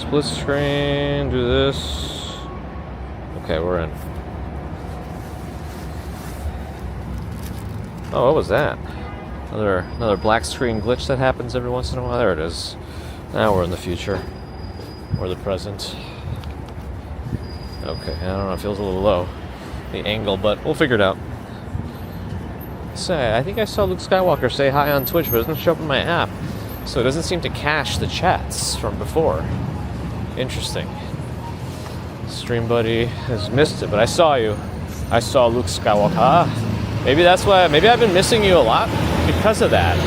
split screen, do this. Okay, we're in. Oh, what was that? Another black screen glitch that happens every once in a while. There it is. Now we're in the future. Or the present. Okay, I don't know, it feels a little low, the angle, but we'll figure it out. Say, I think I saw Luke Skywalker say hi on Twitch, but it doesn't show up in my app. So it doesn't seem to cache the chats from before. Interesting. Stream buddy has missed it, but I saw you. I saw Luke Skywalker. Maybe that's why, maybe I've been missing you a lot because of that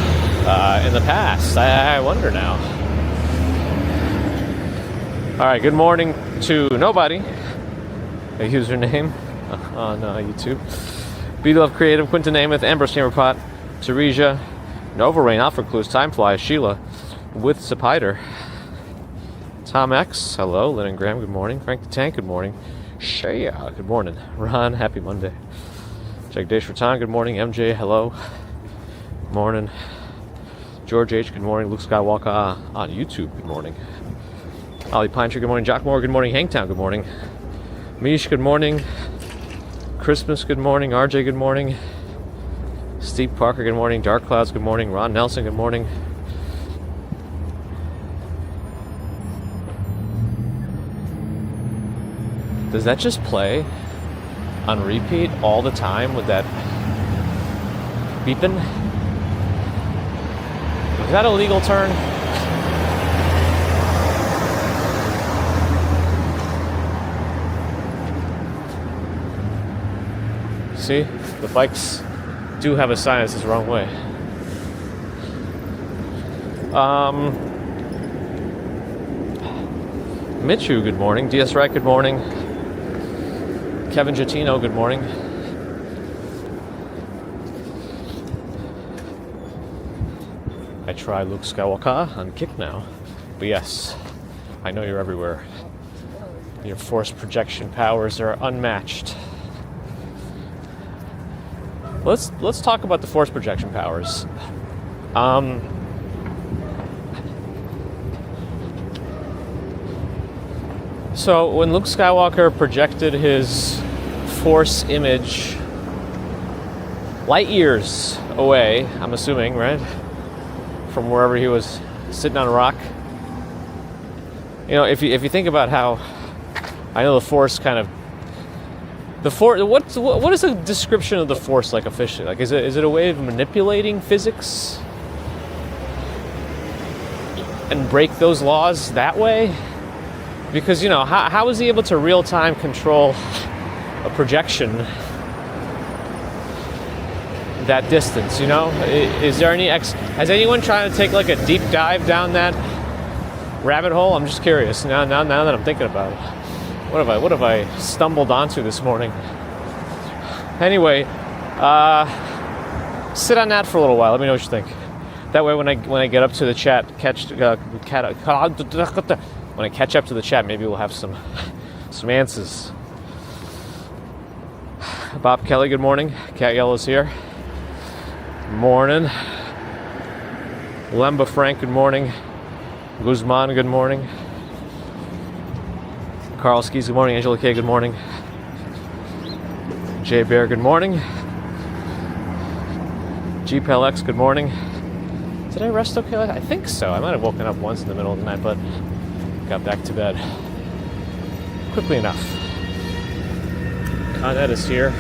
in the past. I wonder now. Alright, good morning to nobody. A username on YouTube. Beatlove Creative, Quinton Namath, Ambrose Chamberpot, Teresia, Nova Rain, Alpha Clues, Time Flies, Sheila, with Sapider, Tom X, hello, Lynn and Graham, good morning. Frank the Tank, good morning. Shaya, good morning. Ron, happy Monday. Jagdesh Ratan, good morning. MJ, hello. Good morning. George H, good morning. Luke Skywalker on YouTube, good morning. Ollie Pine Tree, good morning. Jock Moore, good morning. Hangtown, good morning. Mish, good morning. Christmas, good morning. RJ, good morning. Steve Parker, good morning. Dark Clouds, good morning. Ron Nelson, good morning. Does that just play on repeat all the time with that beeping? Is that a legal turn? See, the bikes do have a sign that says wrong way. Mitchu, good morning. DS Wright, good morning. Kevin Gittino, good morning. I try Luke Skywalker on Kick now. But yes, I know you're everywhere. Your force projection powers are unmatched. Let's talk about the force projection powers. So when Luke Skywalker projected his force image light years away, I'm assuming, right, from wherever he was sitting on a rock. You know, if you think about how, I know the force kind of. The force. What is the description of the force like officially? Like, is it a way of manipulating physics and break those laws that way? Because, you know, how is he able to real time control a projection that distance? You know, is there any has anyone tried to take like a deep dive down that rabbit hole? I'm just curious now that I'm thinking about it. What have I stumbled onto this morning? Anyway, sit on that for a little while. Let me know what you think. That way, when I get up to the chat, when I catch up to the chat, maybe we'll have some answers. Bob Kelly, good morning. Cat Yellow's here. Morning. Lemba Frank, good morning. Guzman, good morning. Carl Skis, good morning. Angela K, good morning. Jay Bear, good morning. GPLX, good morning. Did I rest okay? I think so. I might have woken up once in the middle of the night, but got back to bed quickly enough. Con Ed is here.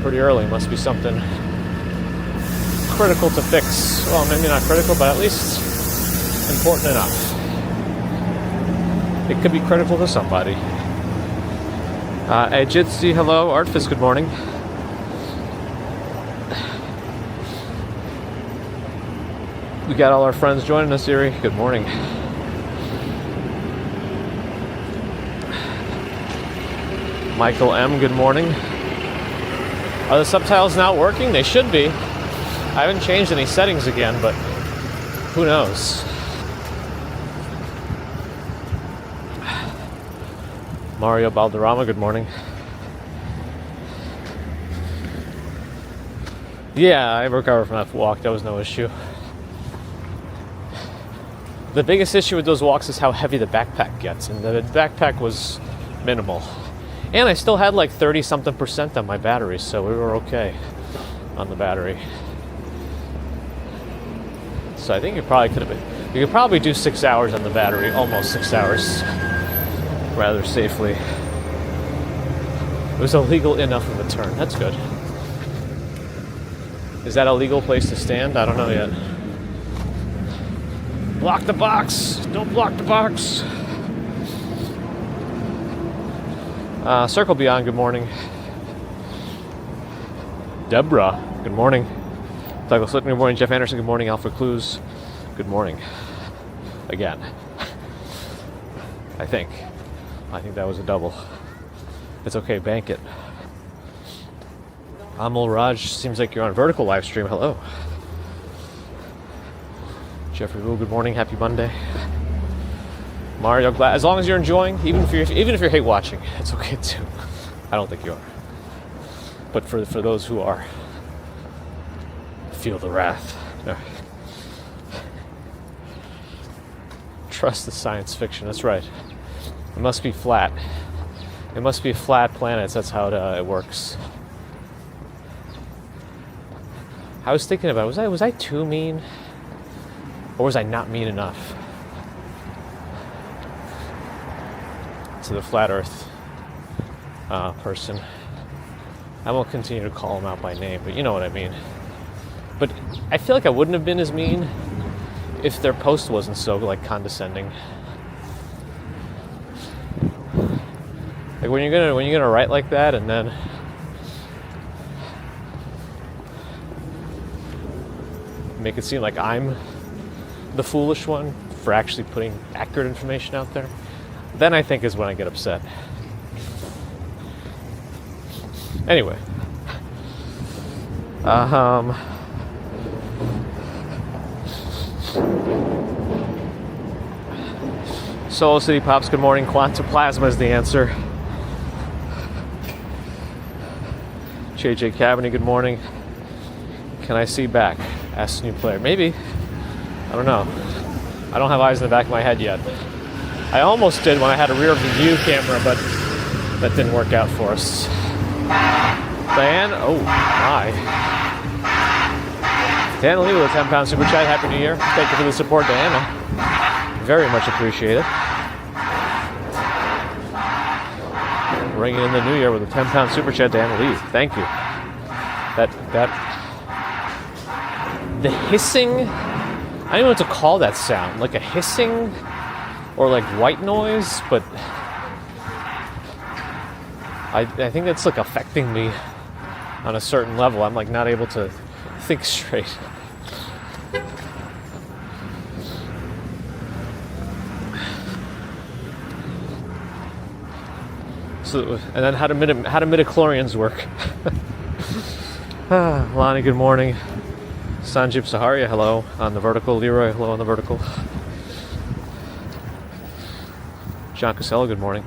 Pretty early. Must be something critical to fix. Well, maybe not critical, but at least important enough. It could be critical to somebody. Jitsi, hello. Artfist, good morning. We got all our friends joining us, Erie. Good morning. Michael M, good morning. Are the subtitles now working? They should be. I haven't changed any settings again, but who knows? Mario Balderrama, good morning. Yeah, I recovered from that walk. That was no issue. The biggest issue with those walks is how heavy the backpack gets, and the backpack was minimal. And I still had like 30-something% on my battery, so we were okay on the battery. So I think you probably could have been. You could probably do 6 hours on the battery, almost 6 hours, rather safely. It was a legal enough of a turn. That's good. Is that a legal place to stand? I don't know yet. Block the box! Don't block the box! Circle Beyond, good morning. Deborah, good morning. Douglas Litton, good morning. Jeff Anderson, good morning. Alfred Clues, good morning. Again. I think that was a double. It's okay, bank it. Amal Raj, seems like you're on vertical live stream. Hello. Jeffrey Wu, good morning. Happy Monday. Mario, glad as long as you're enjoying, even if you hate watching, it's okay too. I don't think you are, but for those who are, feel the wrath. No. Trust the science fiction. That's right. It must be flat. It must be flat planets. That's how it works. I was thinking about, was I too mean, or was I not mean enough to the flat Earth person? I won't continue to call him out by name, but you know what I mean. But I feel like I wouldn't have been as mean if their post wasn't so like condescending. Like when you're gonna write like that and then make it seem like I'm the foolish one for actually putting accurate information out there, then I think is when I get upset. Anyway. Soul City Pops, good morning. Quantoplasma is the answer. JJ Cabaney, good morning. Can I see back? Asks new player. Maybe. I don't know. I don't have eyes in the back of my head yet. I almost did when I had a rear view camera, but that didn't work out for us. Diane, oh my. Diana Lee with a 10-pound super chat. Happy New Year. Thank you for the support, Diana. Very much appreciated. Ringing in the new year with a 10-pound super chat, Diana Lee. Thank you. The hissing, I don't know what to call that sound. Like a hissing or like white noise, but I think it's like affecting me on a certain level. I'm like not able to think straight. So, and then how do midichlorians work? Lonnie, good morning. Sanjeev Saharia, hello on the vertical. Leroy, hello on the vertical. John Casello, good morning.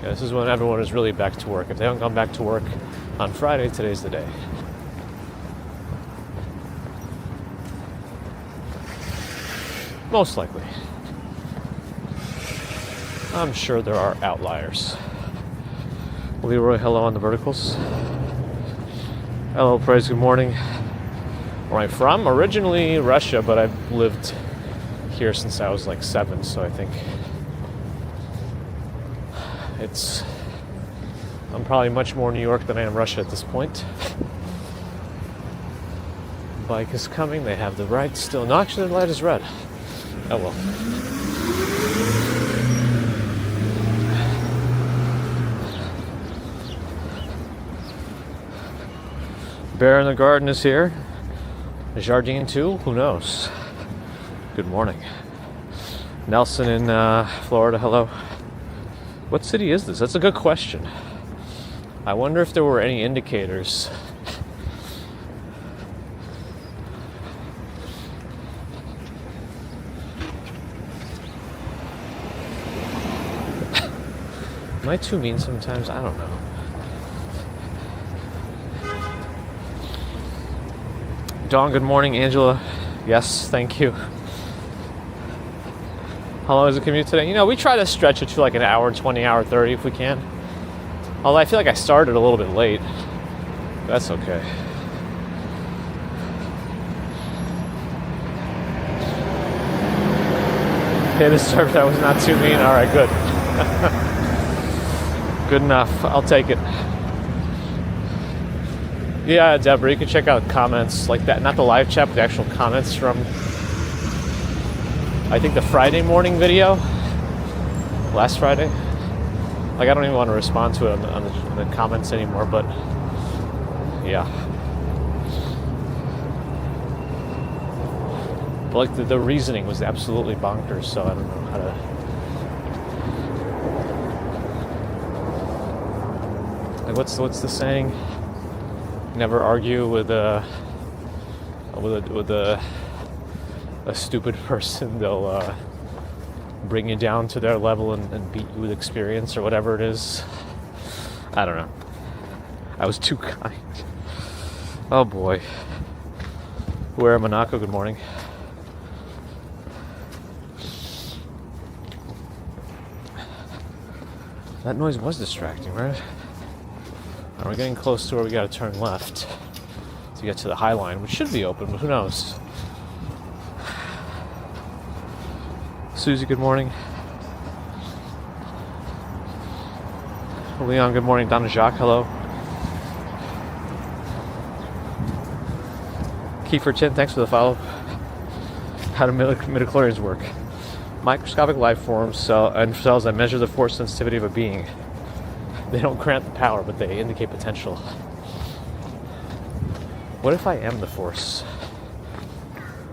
Yeah, this is when everyone is really back to work. If they haven't gone back to work on Friday, today's the day. Most likely. I'm sure there are outliers. Leroy, hello on the verticals. Hello, praise, good morning. Where I'm from? Originally Russia, but I've lived here since I was like 7, so I think I'm probably much more New York than I am Russia at this point. Bike is coming, they have the right still. No, actually the light is red. Oh well. Bear in the Garden is here. Jardine too? Who knows? Good morning. Nelson in Florida, hello. What city is this? That's a good question. I wonder if there were any indicators. Am I too mean sometimes? I don't know. Dawn, good morning. Angela Yes, thank you. How long is the commute today? You know, we try to stretch it to like an hour, 20, hour 30 if we can. Although I feel like I started a little bit late. That's okay. Okay, this surf that was not too mean. All right, good. Good enough. I'll take it. Yeah, Deborah, you can check out comments like that. Not the live chat, but the actual comments from, I think, the Friday morning video. Last Friday. Like, I don't even want to respond to it on the comments anymore, but yeah. But like the reasoning was absolutely bonkers, so I don't know how to. Like, what's the saying? Never argue with a stupid person. They'll bring you down to their level and beat you with experience or whatever it is. I don't know. I was too kind. Oh boy. Where Monaco, good morning. That noise was distracting, right? We're getting close to where we gotta turn left to get to the Highline, which should be open, but who knows? Susie, good morning. Leon, good morning. Donna Jacques, hello. Kiefer Chin, thanks for the follow. How do midichlorians work? Microscopic life forms and cells that measure the force sensitivity of a being. They don't grant the power, but they indicate potential. What if I am the force?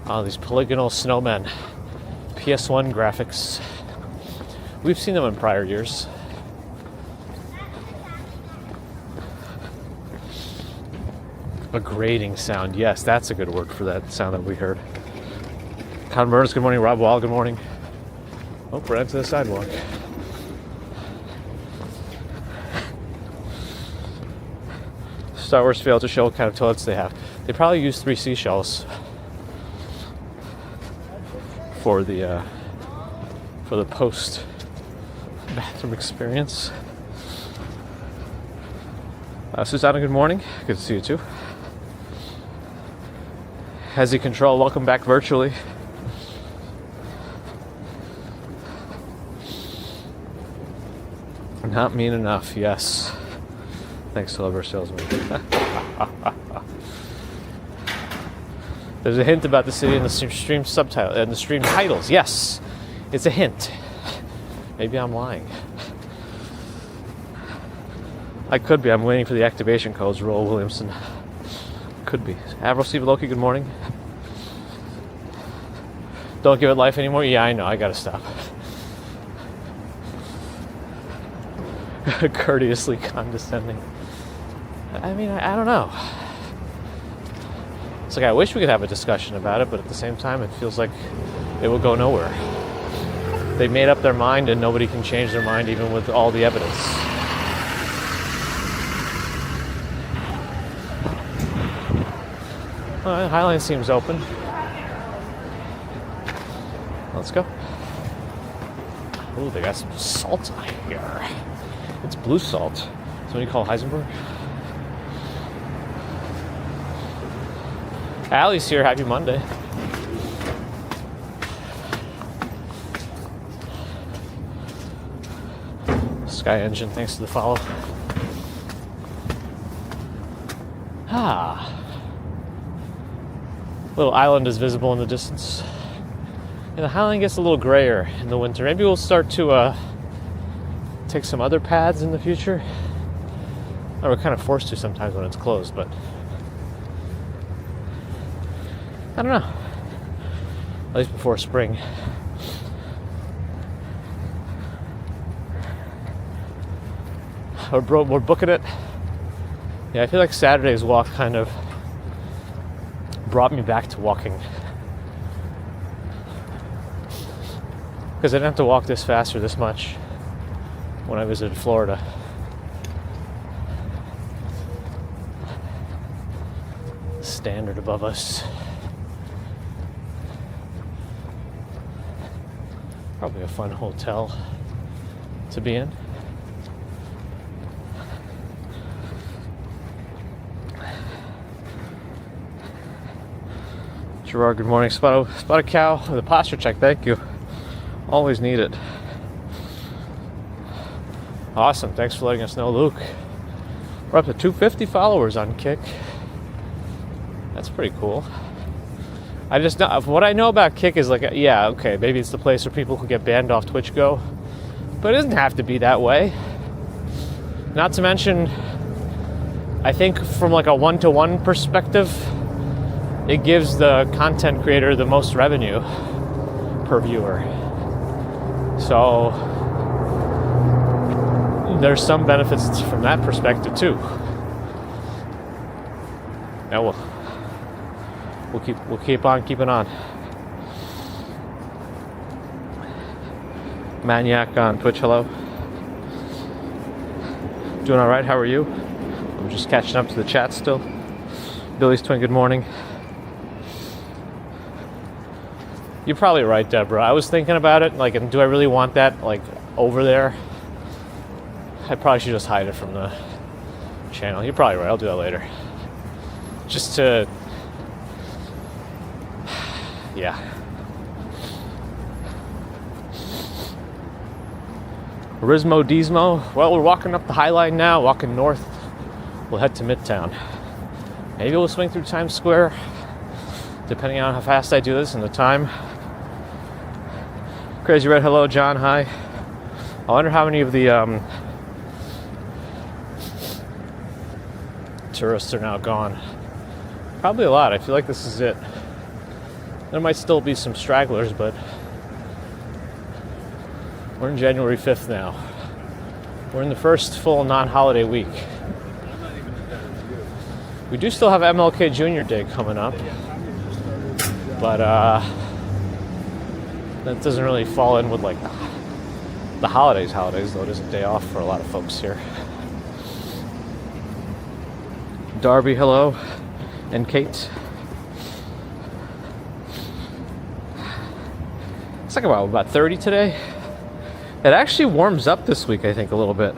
Oh, these polygonal snowmen. PS1 graphics. We've seen them in prior years. A grating sound. Yes, that's a good word for that sound that we heard. Con Burns, good morning. Rob Wall, good morning. Oh, we're out to the sidewalk. Star Wars failed to show what kind of toilets they have. They probably use 3 seashells for the post bathroom experience. Susanna, good morning. Good to see you too. Hezzy Control, welcome back virtually. Not mean enough, yes. Thanks to Lover Salesman. There's a hint about the city in the stream subtitle and the stream titles. Yes, it's a hint. Maybe I'm lying. I could be. I'm waiting for the activation codes. Roll Williamson. Could be. Avril Steve Loki, good morning. Don't give it life anymore? Yeah, I know. I gotta stop. Courteously condescending. I mean, I don't know. It's like I wish we could have a discussion about it, but at the same time, it feels like it will go nowhere. They made up their mind, and nobody can change their mind, even with all the evidence. All right, Highline seems open. Let's go. Oh, they got some salt here. It's blue salt. That's what you call Heisenberg. Allie's here. Happy Monday. Sky Engine, thanks for the follow. Little island is visible in the distance. And the Highline gets a little grayer in the winter. Maybe we'll start to take some other paths in the future. Or we're kind of forced to sometimes when it's closed, but I don't know. At least before spring. We're booking it. Yeah, I feel like Saturday's walk kind of brought me back to walking. Because I didn't have to walk this fast or this much when I visited Florida. Standard above us. Probably a fun hotel to be in. Gerard, good morning. Spot a cow with a posture check. Thank you. Always need it. Awesome. Thanks for letting us know, Luke. We're up to 250 followers on Kick. That's pretty cool. I just know, what I know about Kick is like, yeah, okay, maybe it's the place where people who get banned off Twitch go, but it doesn't have to be that way. Not to mention, I think from like a one-to-one perspective, it gives the content creator the most revenue per viewer. So there's some benefits from that perspective too. Now we'll keep on keeping on. Maniac on Twitch, hello. Doing all right? How are you? I'm just catching up to the chat still. Billy's twin, good morning. You're probably right, Deborah. I was thinking about it, like, and do I really want that, like, over there? I probably should just hide it from the channel. You're probably right. I'll do that later. Just to, yeah. Rismo Dismo. Well, we're walking up the Highline now, walking north. We'll head to Midtown. Maybe we'll swing through Times Square, depending on how fast I do this and the time. Crazy Red, hello, John, hi. I wonder how many of the tourists are now gone. Probably a lot. I feel like this is it. There might still be some stragglers, but we're in January 5th now. We're in the first full non-holiday week. We do still have MLK Jr. Day coming up, but that doesn't really fall in with like the holidays, though it is a day off for a lot of folks here. Darby, hello, and Kate. It's like about 30 today. It actually warms up this week, I think, a little bit.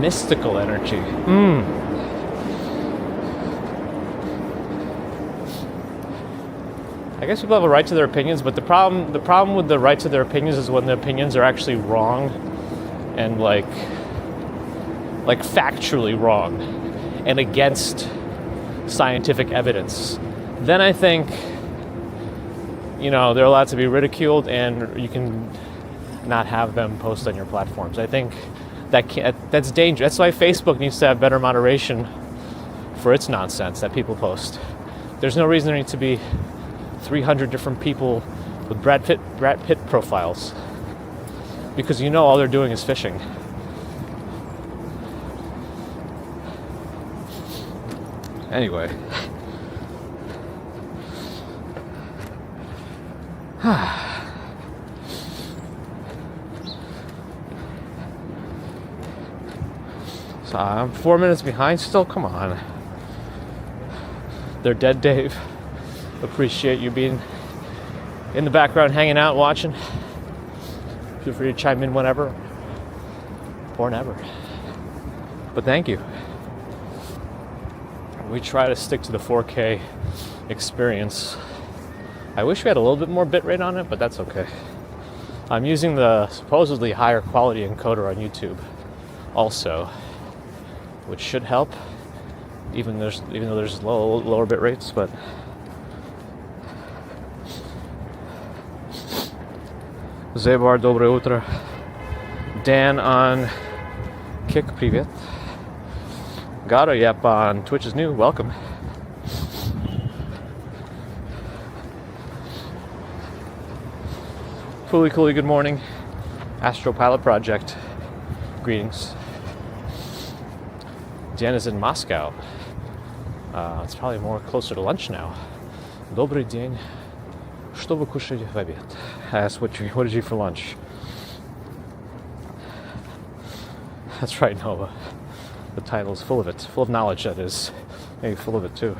Mystical energy. I guess people have a right to their opinions, but the problem with the right to their opinions is when the opinions are actually wrong and like factually wrong and against scientific evidence. Then I think, you know, they're allowed to be ridiculed and you can not have them post on your platforms. I think that's dangerous. That's why Facebook needs to have better moderation for its nonsense that people post. There's no reason there needs to be 300 different people with Brad Pitt profiles, because you know all they're doing is fishing. Anyway. So I'm 4 minutes behind still? Come on. They're dead, Dave. Appreciate you being in the background, hanging out, watching. Feel free to chime in whenever or never. But thank you. We try to stick to the 4K experience. I wish we had a little bit more bitrate on it, but that's okay. I'm using the supposedly higher quality encoder on YouTube also, which should help, even though there's lower bit rates, but Zebar, dobre utro. Dan on Kick, привет. Garo, yep, on Twitch is new, welcome. Coolly, good morning. Astro Pilot Project, greetings. Dan is in Moscow. It's probably more closer to lunch now. Добрый день. Что вы кушаете в обед? Ask what did you eat for lunch? That's right, Nova. The title is full of knowledge, that is. Maybe full of it too.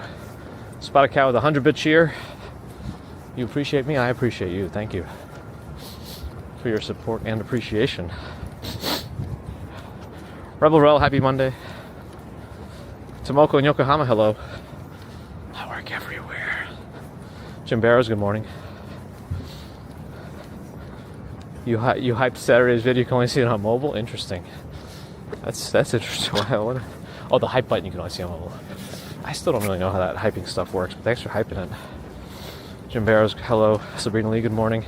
Spot a cow with 100-bit cheer. You appreciate me, I appreciate you. Thank you for your support and appreciation. Rebel Rel, happy Monday. Tomoko in Yokohama, hello. I work everywhere. Jim Barrows, good morning. You hyped Saturday's video, you can only see it on mobile? Interesting. That's interesting. Oh, the hype button you can only see on mobile. I still don't really know how that hyping stuff works, but thanks for hyping it. Jim Barrows, hello. Sabrina Lee, good morning.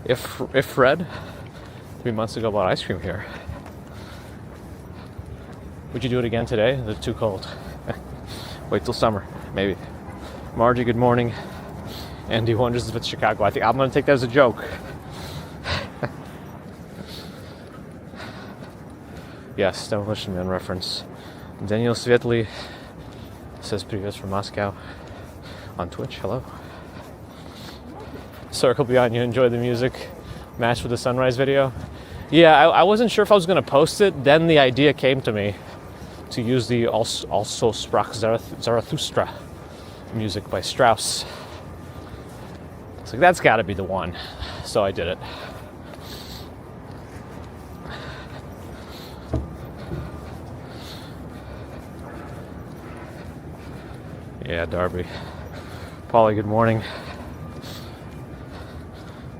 If Fred 3 months ago bought ice cream here, would you do it again today? Is it too cold? Wait till summer, maybe. Margie, good morning. Andy wonders if it's Chicago. I think I'm going to take that as a joke. Yes, Demolition Man reference. Daniel Svetly says previous from Moscow on Twitch. Hello. Circle Beyond, you enjoyed the music matched with the sunrise video? Yeah, I wasn't sure if I was going to post it. Then the idea came to me to use the Also Sprach Zarathustra music by Strauss. It's like, that's got to be the one. So I did it. Yeah, Darby. Paulie, good morning.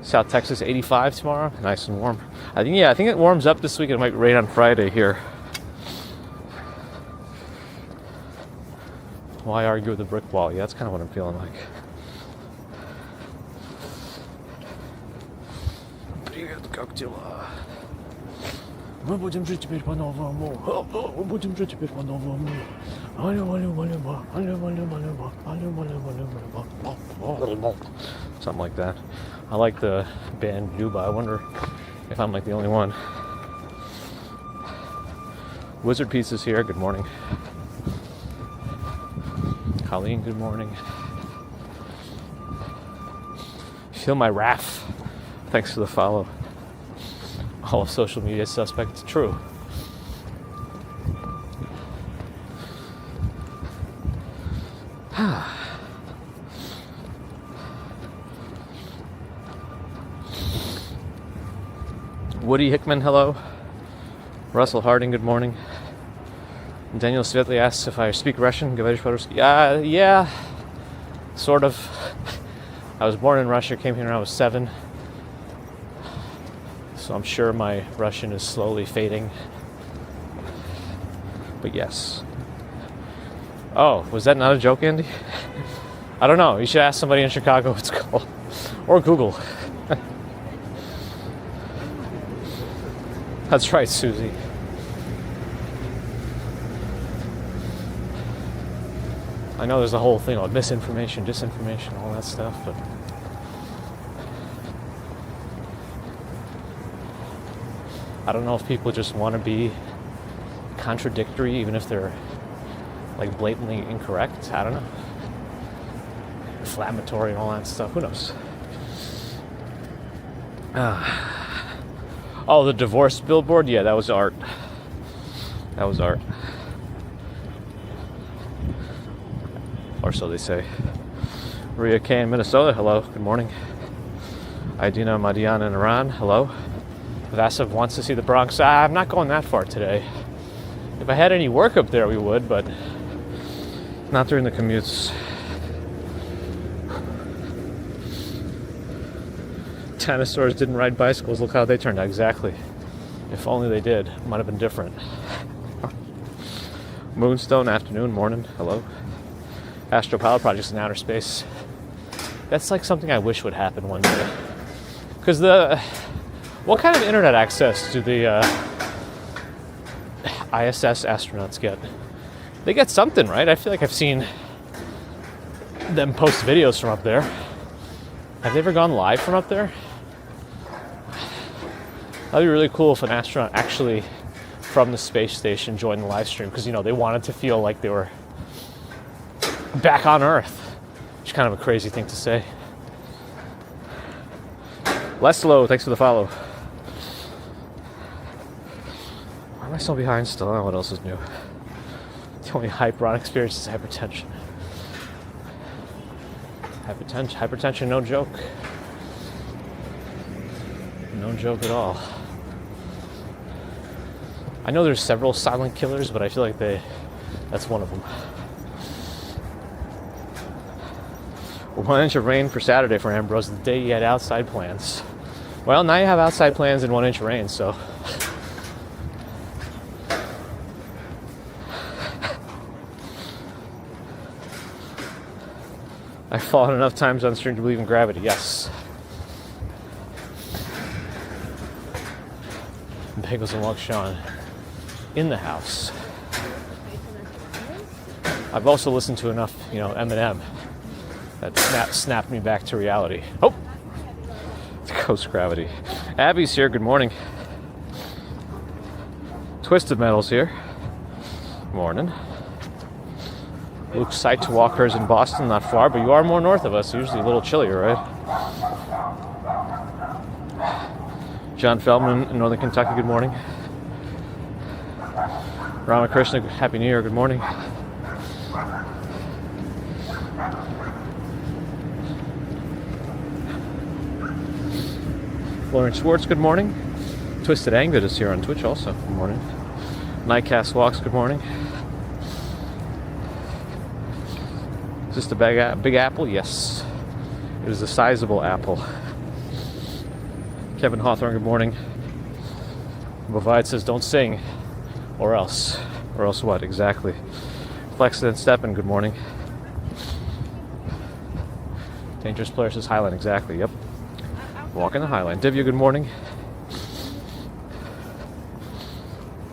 South Texas, 85 tomorrow. Nice and warm. I think it warms up this week. It might rain on Friday here. Why argue with a brick wall? Yeah, that's kind of what I'm feeling like. Привет, как дела? Мы будем жить теперь по-новому. Мы будем жить теперь по-новому. Something like that. I like the band Juba. I wonder if I'm like the only one. Wizard Pieces here. Good morning. Colleen, good morning. Feel my wrath. Thanks for the follow. All of social media suspect. True. Woody Hickman, hello. Russell Harding, good morning. Daniel Svetly asks if I speak Russian. Yeah, sort of. I was born in Russia, came here when I was 7. So I'm sure my Russian is slowly fading. But yes. Oh, was that not a joke, Andy? I don't know. You should ask somebody in Chicago what it's called. Or Google. That's right, Susie. I know there's a whole thing on misinformation, disinformation, all that stuff, but I don't know if people just want to be contradictory, even if they're like blatantly incorrect. I don't know. Inflammatory and all that stuff. Who knows? Oh, the divorce billboard? Yeah, that was art. That was art. Or so they say. Maria K in Minnesota, hello, good morning. Idina Madiana in Iran, hello. Vasev wants to see the Bronx. I'm not going that far today. If I had any work up there, we would, but not during the commutes. Dinosaurs didn't ride bicycles. Look how they turned out. Exactly. If only they did. Might have been different. Moonstone, afternoon, morning. Hello. Astropilot projects in outer space. That's like something I wish would happen one day. Because what kind of internet access do the ISS astronauts get? They get something, right? I feel like I've seen them post videos from up there. Have they ever gone live from up there? That'd be really cool if an astronaut actually from the space station joined the live stream, because, you know, they wanted to feel like they were back on Earth, which is kind of a crazy thing to say. Leslow, thanks for the follow. Why am I so behind still? I don't know what else is new. The only hype Ron experience is hypertension. Hypertension, no joke. No joke at all. I know there's several silent killers, but I feel like that's one of them. 1 inch of rain for Saturday for Ambrose, the day he had outside plans. Well, now you have outside plans and 1 inch of rain, so. I've fallen enough times on stream to believe in gravity, yes. Bagels and Walk Sean in the house. I've also listened to enough, Eminem that snapped me back to reality. Oh! Ghost gravity. Abby's here, good morning. Twisted Metal's here. Morning. Luke's site to walk hers in Boston, not far, but you are more north of us, usually a little chillier, right? John Feldman in Northern Kentucky, good morning. Ramakrishna, Happy New Year, good morning. Lauren Schwartz, good morning. Twisted Angvid is here on Twitch also, good morning. Nightcast Walks, good morning. Is this the big apple? Yes. It is a sizable apple. Kevin Hawthorne, good morning. Bovide says, don't sing. Or else. Or else what? Exactly. Flexed and Steppen, good morning. Dangerous Player says Highline, exactly. Yep. Walking the Highline. Divya, good morning.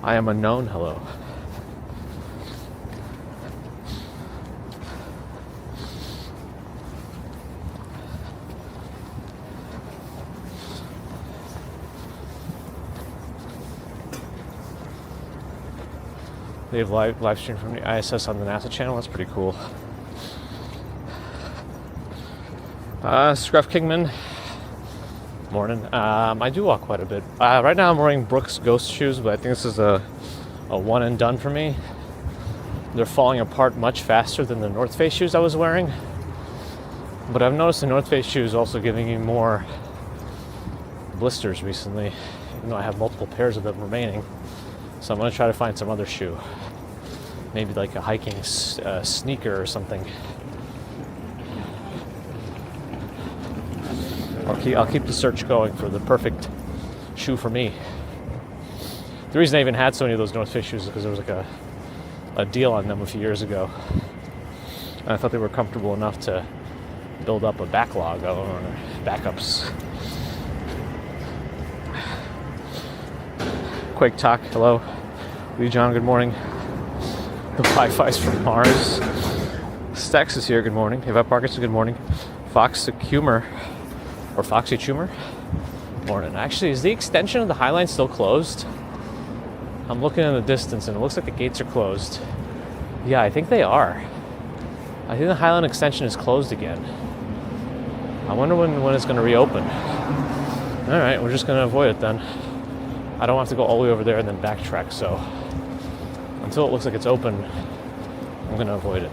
I am unknown, hello. They have live stream from the ISS on the NASA channel. That's pretty cool. Scruff Kingman. Morning. I do walk quite a bit. Right now I'm wearing Brooks Ghost shoes, but I think this is a one and done for me. They're falling apart much faster than the North Face shoes I was wearing. But I've noticed the North Face shoes also giving me more blisters recently, even though I have multiple pairs of them remaining. So I'm going to try to find some other shoe. Maybe like a hiking sneaker or something. I'll keep the search going for the perfect shoe for me. The reason I even had so many of those North Face shoes is because there was like a deal on them a few years ago. And I thought they were comfortable enough to build up a backlog or backups. Quake Talk, hello. Lee John, good morning. The Wi-Fi's from Mars. Stex is here, good morning. Yvette Parkinson, good morning. Foxy Cumer, or Foxy Chumer, morning. Actually, is the extension of the Highline still closed? I'm looking in the distance and it looks like the gates are closed. Yeah, I think they are. I think the Highline extension is closed again. I wonder when it's going to reopen. Alright, we're just going to avoid it then. I don't have to go all the way over there and then backtrack, so until it looks like it's open, I'm going to avoid it.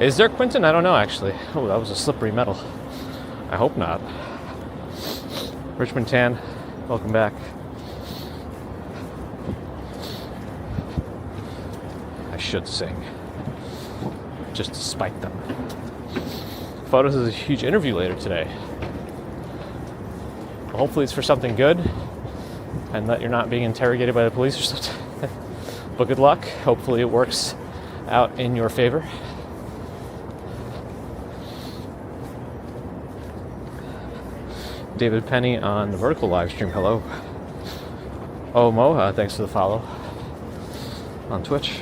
Is there Quentin? I don't know, actually. Oh, that was a slippery metal. I hope not. Richmond Tan, welcome back. I should sing, just to spite them. Photos is a huge interview later today. Well, hopefully it's for something good, and that you're not being interrogated by the police or something. But good luck. Hopefully it works out in your favor. David Penny on the vertical live stream. Hello. Oh, Moha, thanks for the follow on Twitch.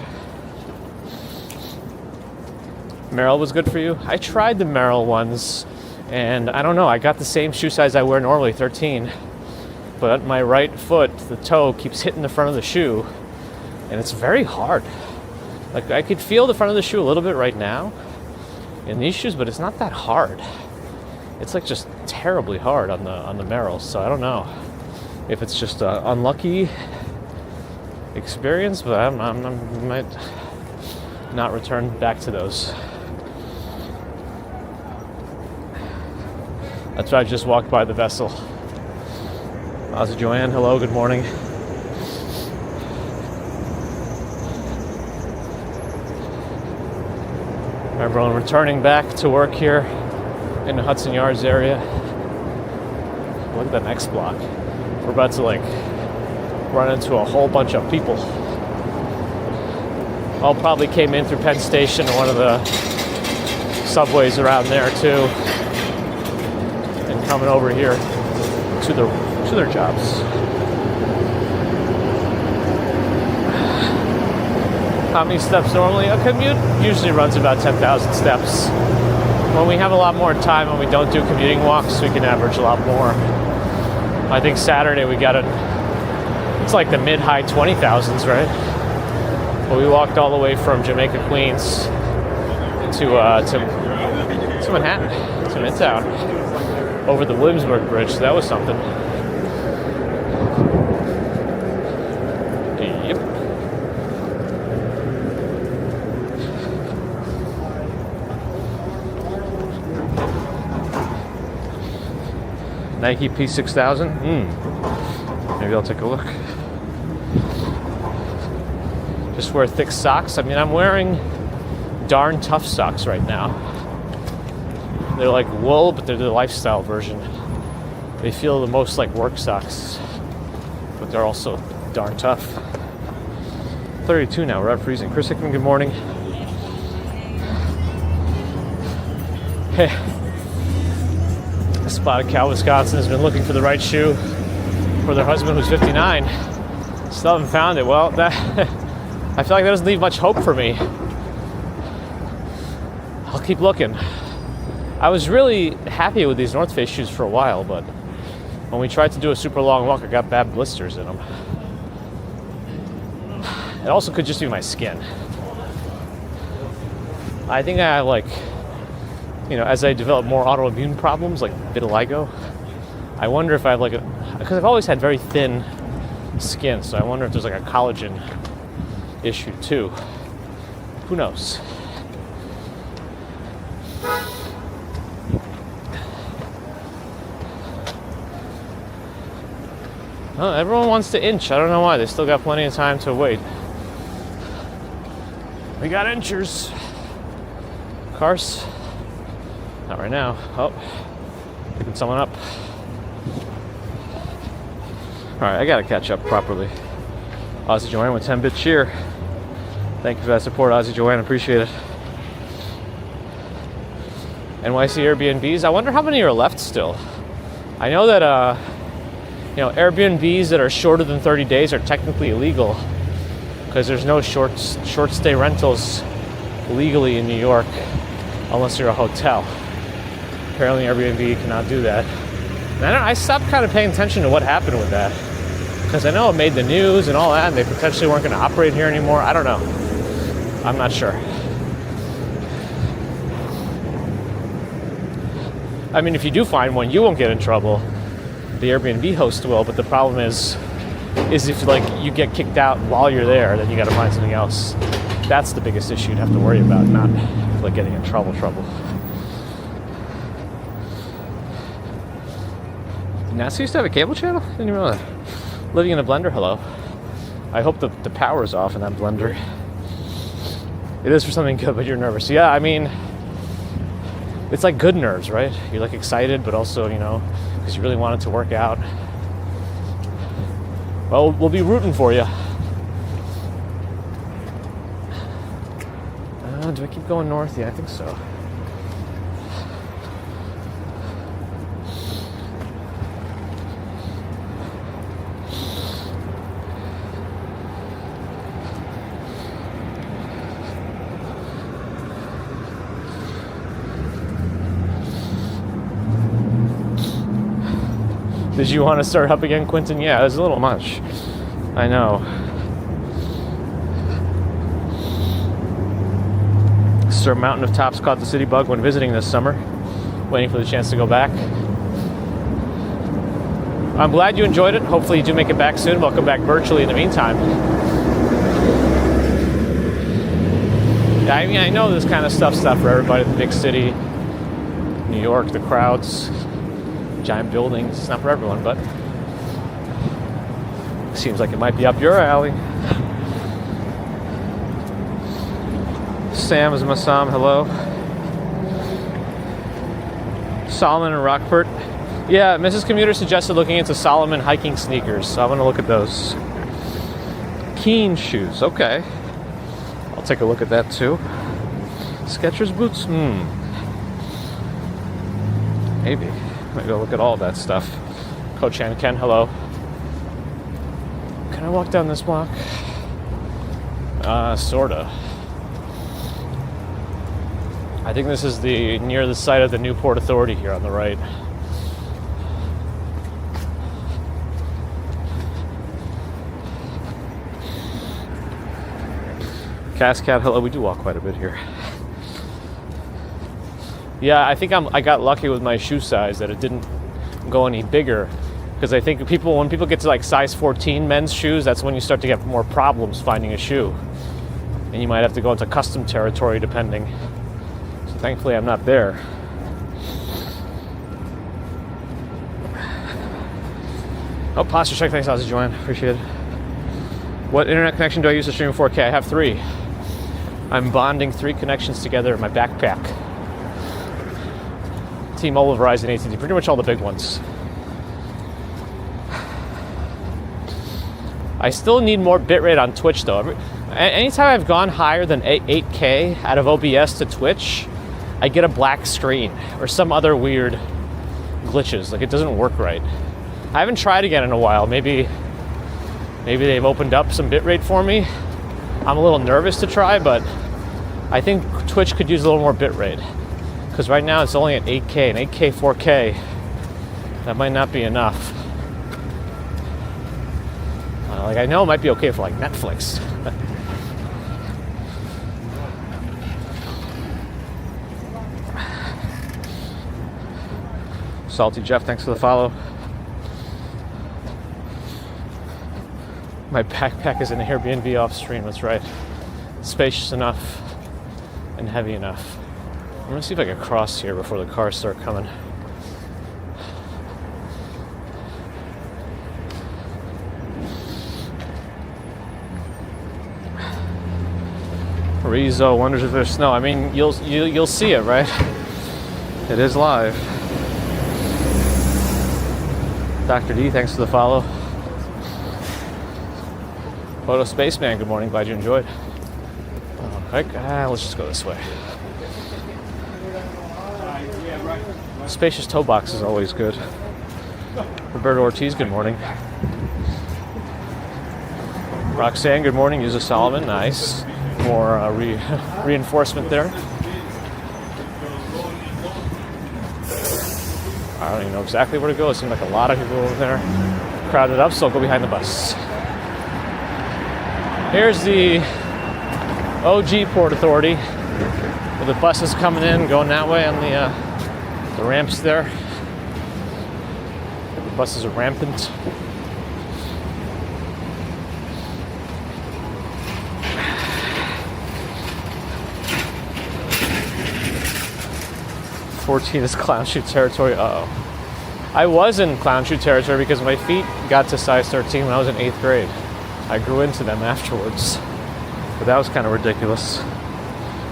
Merrell was good for you? I tried the Merrell ones, and I don't know, I got the same shoe size I wear normally, 13, but my right foot, the toe, keeps hitting the front of the shoe, and it's very hard. Like, I could feel the front of the shoe a little bit right now in these shoes, but it's not that hard. It's like just terribly hard on the Merrells. So I don't know if it's just an unlucky experience, but I might not return back to those. That's why I just walked by the vessel. Ozzy Joanne, hello, good morning. Everyone returning back to work here in the Hudson Yards area. Look at the next block. We're about to like run into a whole bunch of people. All probably came in through Penn Station or one of the subways around there too, and coming over here to their jobs. How many steps normally? A commute usually runs about 10,000 steps. When we have a lot more time and we don't do commuting walks, we can average a lot more. I think Saturday we got it's like the mid-high 20,000s, right? But we walked all the way from Jamaica, Queens to Manhattan, to Midtown, over the Williamsburg Bridge. So that was something. Yep. Nike P6000. Maybe I'll take a look. Just wear thick socks. I mean, I'm wearing darn tough socks right now. They're like wool, but they're the lifestyle version. They feel the most like work socks, but they're also darn tough. 32 now, we're at freezing. Chris Hickman, good morning. Hey. Spotted Cow, Wisconsin has been looking for the right shoe for their husband who's 59. Still haven't found it. Well, that I feel like that doesn't leave much hope for me. I'll keep looking. I was really happy with these North Face shoes for a while, but when we tried to do a super long walk, I got bad blisters in them. It also could just be my skin. I think I like, as I develop more autoimmune problems like vitiligo, I wonder if I have because I've always had very thin skin, so I wonder if there's like a collagen issue too. Who knows? Everyone wants to inch. I don't know why. They still got plenty of time to wait. We got inchers. Cars. Not right now. Oh, picking someone up. All right, I gotta catch up properly. Ozzy Joanne with 10-bit cheer. Thank you for that support, Ozzy Joanne. Appreciate it. NYC Airbnbs. I wonder how many are left still. I know that Airbnbs that are shorter than 30 days are technically illegal because there's no short stay rentals legally in New York unless you're a hotel. Apparently Airbnb cannot do that. And I stopped kind of paying attention to what happened with that because I know it made the news and all that, and they potentially weren't going to operate here anymore. I don't know. I'm not sure. I mean, if you do find one, you won't get in trouble. The Airbnb host will, but the problem is if you get kicked out while you're there, then you got to find something else. That's the biggest issue you'd have to worry about, not like getting in trouble. Did NASA used to have a cable channel? Didn't even know that. Living in a blender, hello. I hope the power's off in that blender. It is for something good, but you're nervous. Yeah, I mean, it's like good nerves, right? You're like excited, but also, because you really want it to work out. Well, we'll be rooting for you. Do I keep going north? Yeah, I think so. Did you want to start up again, Quentin? Yeah, it was a little much. I know. Is there a mountain of tops caught the city bug when visiting this summer? Waiting for the chance to go back. I'm glad you enjoyed it. Hopefully you do make it back soon. Welcome back virtually in the meantime. Yeah, I mean, I know this kind of stuff's not for everybody in the big city. New York, the crowds, giant buildings. It's not for everyone, but it seems like it might be up your alley. Sam is Massam, hello. Solomon and Rockport. Yeah, Mrs. Commuter suggested looking into Solomon hiking sneakers, so I'm going to look at those. Keen shoes, okay. I'll take a look at that too. Skechers boots? Maybe. Maybe I'll look at all that stuff. Coach and Ken, hello. Can I walk down this block? Sorta. I think this is near the site of the Newport Authority here on the right. Cascade, hello. We do walk quite a bit here. Yeah, I think I got lucky with my shoe size that it didn't go any bigger, because I think when people get to like size 14 men's shoes, that's when you start to get more problems finding a shoe, and you might have to go into custom territory depending. So thankfully I'm not there. Oh, posture check. Thanks, Ozzy Joanne. Appreciate it. What internet connection do I use to stream 4K? I have 3. I'm bonding 3 connections together in my backpack. T-Mobile, Verizon, AT&T, pretty much all the big ones. I still need more bitrate on Twitch though. Anytime I've gone higher than 8K out of OBS to Twitch, I get a black screen or some other weird glitches. Like it doesn't work right. I haven't tried again in a while. Maybe they've opened up some bitrate for me. I'm a little nervous to try, but I think Twitch could use a little more bitrate. Because right now it's only at 8K, and 8K, 4K, that might not be enough. Like I know it might be okay for like Netflix. Salty Jeff, thanks for the follow. My backpack is an Airbnb off stream, that's right. Spacious enough and heavy enough. I'm gonna see if I can cross here before the cars start coming. Rizzo wonders if there's snow. I mean, you'll see it, right? It is live. Dr. D, thanks for the follow. Photo Spaceman, good morning. Glad you enjoyed. Let's just go this way. Spacious toe box is always good. Roberto Ortiz, good morning. Roxanne, good morning. Use a Solomon, nice. More reinforcement there. I don't even know exactly where to go. It seemed like a lot of people over there crowded up, so I'll go behind the bus. Here's the OG Port Authority, with the buses coming in, going that way on the ramps there. The buses are rampant. '14 is clown shoe territory. Uh-oh. I was in clown shoe territory because my feet got to size 13 when I was in 8th grade. I grew into them afterwards. But that was kind of ridiculous.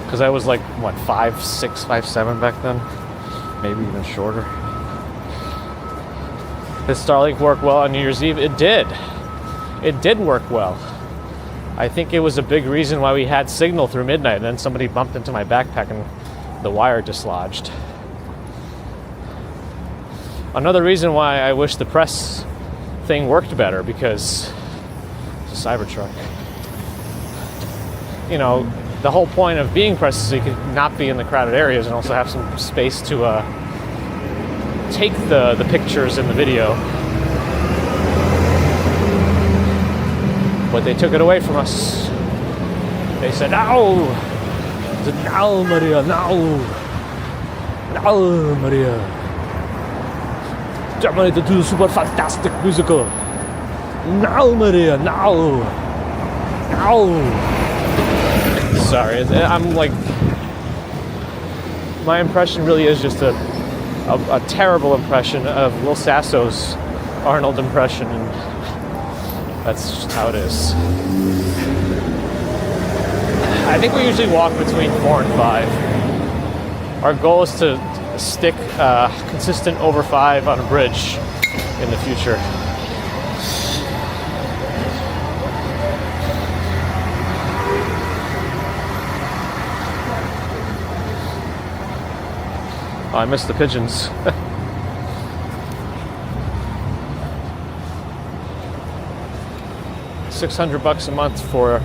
Because I was like, what, 5'6", 5'7" back then? Maybe even shorter. Did Starlink work well on New Year's Eve? It did. It did work well. I think it was a big reason why we had signal through midnight, and then somebody bumped into my backpack and the wire dislodged. Another reason why I wish the press thing worked better, because it's a Cybertruck. You know, the whole point of being press is so you could not be in the crowded areas and also have some space to take the pictures and the video. But they took it away from us. They said, "No, Is it now, Maria? Now! Now, Maria! Get ready to do the super fantastic musical! Now, Maria! Now! Now! Sorry, I'm like... My impression really is just a terrible impression of Lil Sasso's Arnold impression, and that's just how it is. I think we usually walk between 4 and 5. Our goal is to stick consistent over 5 on a bridge in the future. Oh, I missed the pigeons. $600 a month for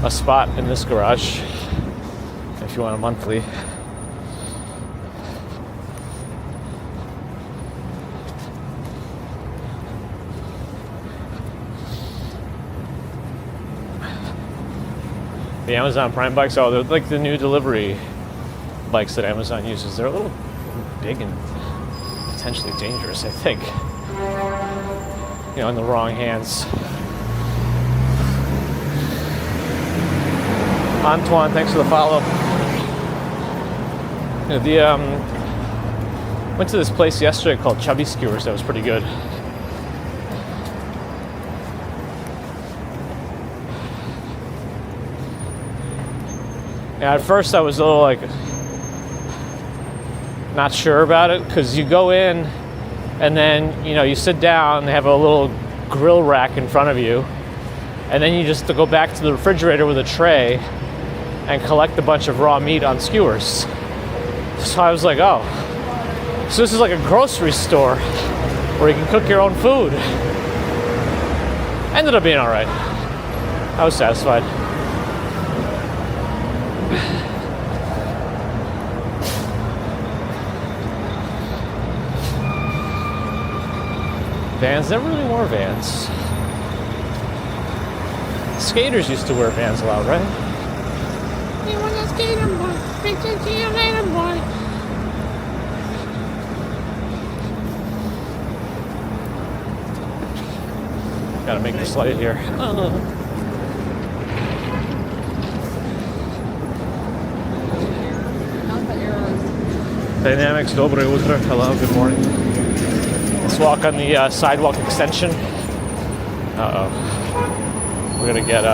a spot in this garage if you want a monthly. The Amazon Prime bikes, oh, they're like the new delivery bikes that Amazon uses. They're a little big and potentially dangerous, I think. You know, in the wrong hands. Antoine, thanks for the follow. You know, went to this place yesterday called Chubby Skewers that was pretty good. Yeah, at first I was a little like not sure about it, because you go in and then, you know, you sit down, they have a little grill rack in front of you, and then you just go back to the refrigerator with a tray and collect a bunch of raw meat on skewers. So I was like, oh, so this is like a grocery store where you can cook your own food. Ended up being all right. I was satisfied. Vans, never really wore Vans. Skaters used to wear Vans a lot, right? You want a skater boy? Bitches, see you later, boy. Gotta make this light here. Dynamics, dobre utro. Hello, good morning. Let's walk on the sidewalk extension. Uh-oh. We're gonna get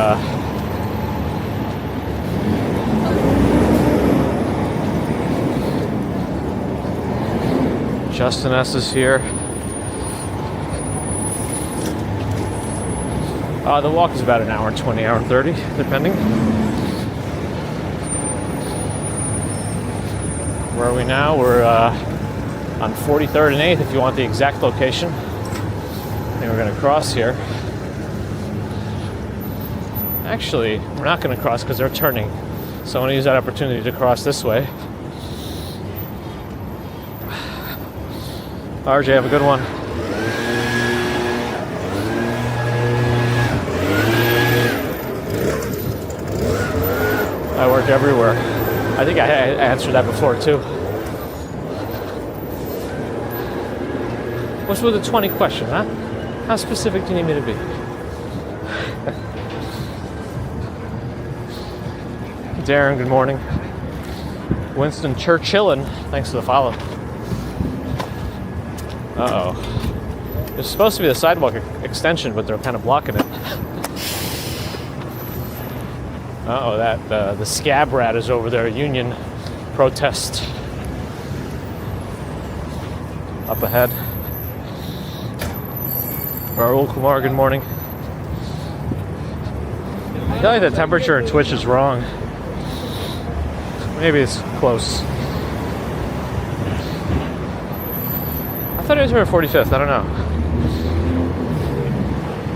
Justin S. is here. The walk is about an hour and 20, hour and 30, depending. Where are we now? We're on 43rd and 8th, if you want the exact location. I think we're going to cross here. Actually, we're not going to cross because they're turning. So I want to use that opportunity to cross this way. RJ, have a good one. I work everywhere. I think I answered that before too. What's with the 20 question, huh? How specific do you need me to be? Darren, good morning. Winston Churchillin, thanks for the follow. Uh-oh. It's supposed to be the sidewalk extension, but they're kind of blocking it. Uh-oh, the scab rat is over there, union protest. Up ahead. Rahul Kumar, good morning. I feel like the temperature in Twitch is wrong. Maybe it's close. I thought it was here 45th, I don't know.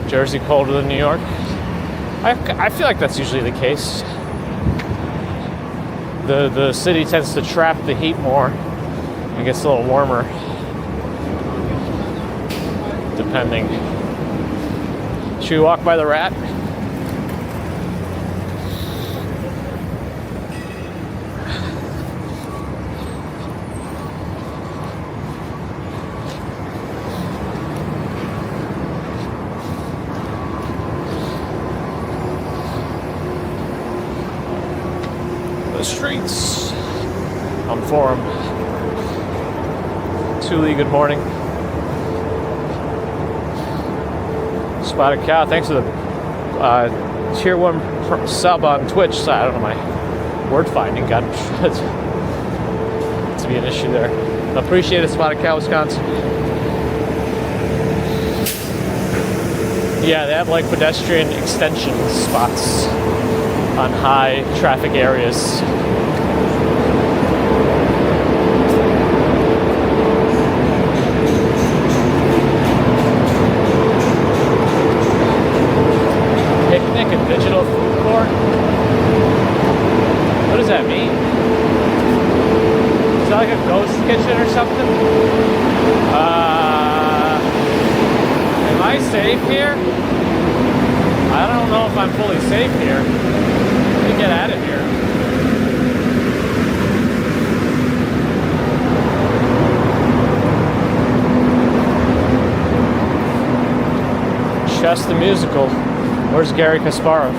Jersey colder than New York? I feel like that's usually the case. The city tends to trap the heat more. It gets a little warmer. Depending. Should we walk by the rat? streets. I'm for him. Thule, good morning. Spotted Cow, thanks for the tier 1 sub on Twitch. So I don't know, my word finding got to be an issue there. Appreciate it, Spotted Cow, Wisconsin. Yeah, they have like pedestrian extension spots on high traffic areas. Picnic and digital food court? What does that mean? Is that like a ghost kitchen or something? Am I safe here? I don't know if I'm fully safe here. Let me get out of here. Chess the Musical. Where's Gary Kasparov?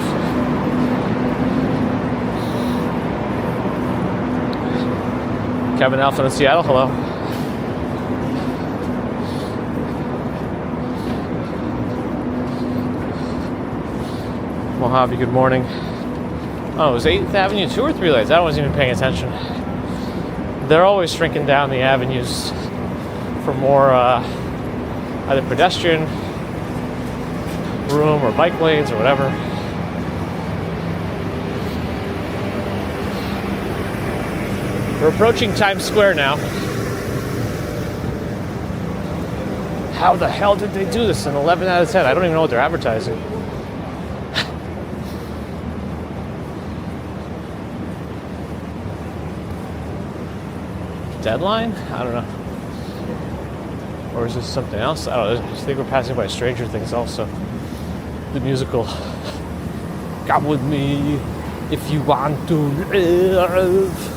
Kevin Alpha in Seattle, hello. Mojave, good morning. Oh, it was 8th Avenue 2 or 3 lights. I wasn't even paying attention. They're always shrinking down the avenues for more either pedestrian room or bike lanes or whatever. We're approaching Times Square now. How the hell did they do this in 11 out of 10? I don't even know what they're advertising. Deadline? I don't know. Or is this something else? I don't know. I just think we're passing by Stranger Things also. The musical. Come with me if you want to live.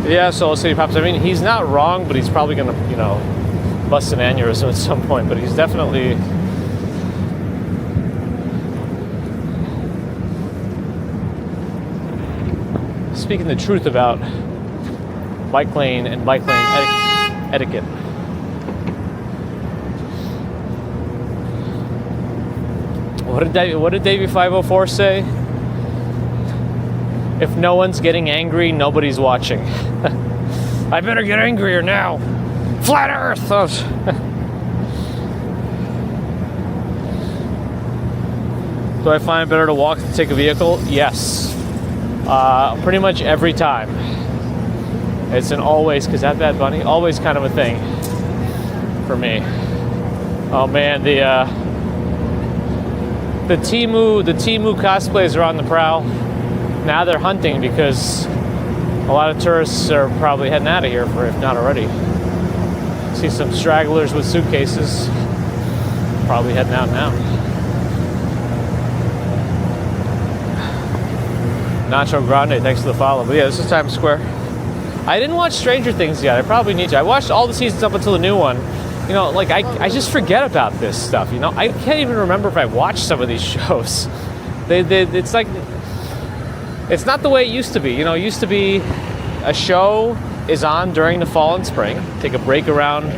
Yeah, Soul City Pops. I mean, he's not wrong, but he's probably gonna, bust an aneurysm at some point. But he's definitely speaking the truth about bike lane and bike lane etiquette. What did Davey 504 say? If no one's getting angry, nobody's watching. I better get angrier now. Flat Earth! Do I find it better to walk than take a vehicle? Yes. Pretty much every time. It's an always, because that Bad Bunny, always kind of a thing for me. Oh man, the Temu cosplays are on the prowl. Now they're hunting because a lot of tourists are probably heading out of here, if not already. See some stragglers with suitcases, probably heading out now. Nacho Grande, thanks for the follow. But yeah, this is Times Square. I didn't watch Stranger Things yet. I probably need to. I watched all the seasons up until the new one. I just forget about this stuff. I can't even remember if I watched some of these shows. It's like, it's not the way it used to be. It used to be a show is on during the fall and spring. Take a break around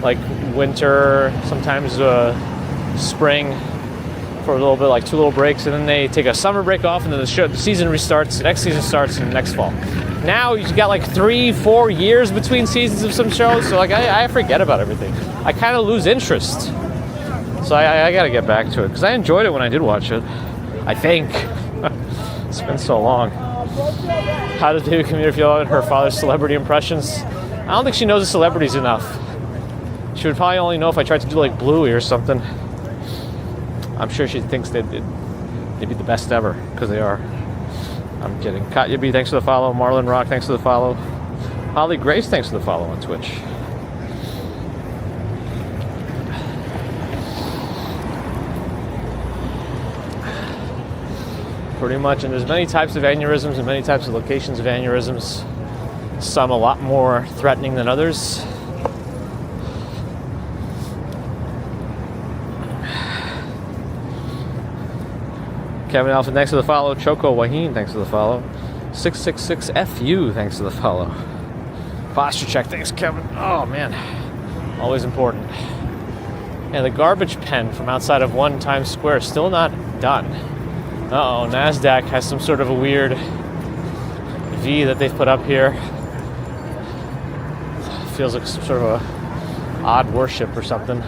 like winter, sometimes spring for a little bit, like 2 little breaks, and then they take a summer break off, and then the season restarts, the next season starts in the next fall. Now you've got like 3-4 years between seasons of some shows, so like I forget about everything. I kind of lose interest. So I got to get back to it, because I enjoyed it when I did watch it, I think. It's been so long. How does David Commute feel about her father's celebrity impressions? I don't think she knows the celebrities enough. She would probably only know if I tried to do like Bluey or something. I'm sure she thinks they'd be the best ever, because they are. I'm kidding. Katya B, thanks for the follow. Marlon Rock, thanks for the follow. Holly Grace, thanks for the follow on Twitch. pretty much. And there's many types of aneurysms and many types of locations of aneurysms. Some a lot more threatening than others. Kevin Alpha, thanks for the follow. Choco Waheen, thanks for the follow. 666FU, thanks for the follow. Posture check, thanks Kevin. Oh man, always important. And the garbage pen from outside of 1 Times Square still not done. Uh-oh, NASDAQ has some sort of a weird V that they've put up here. Feels like some sort of a odd worship or something.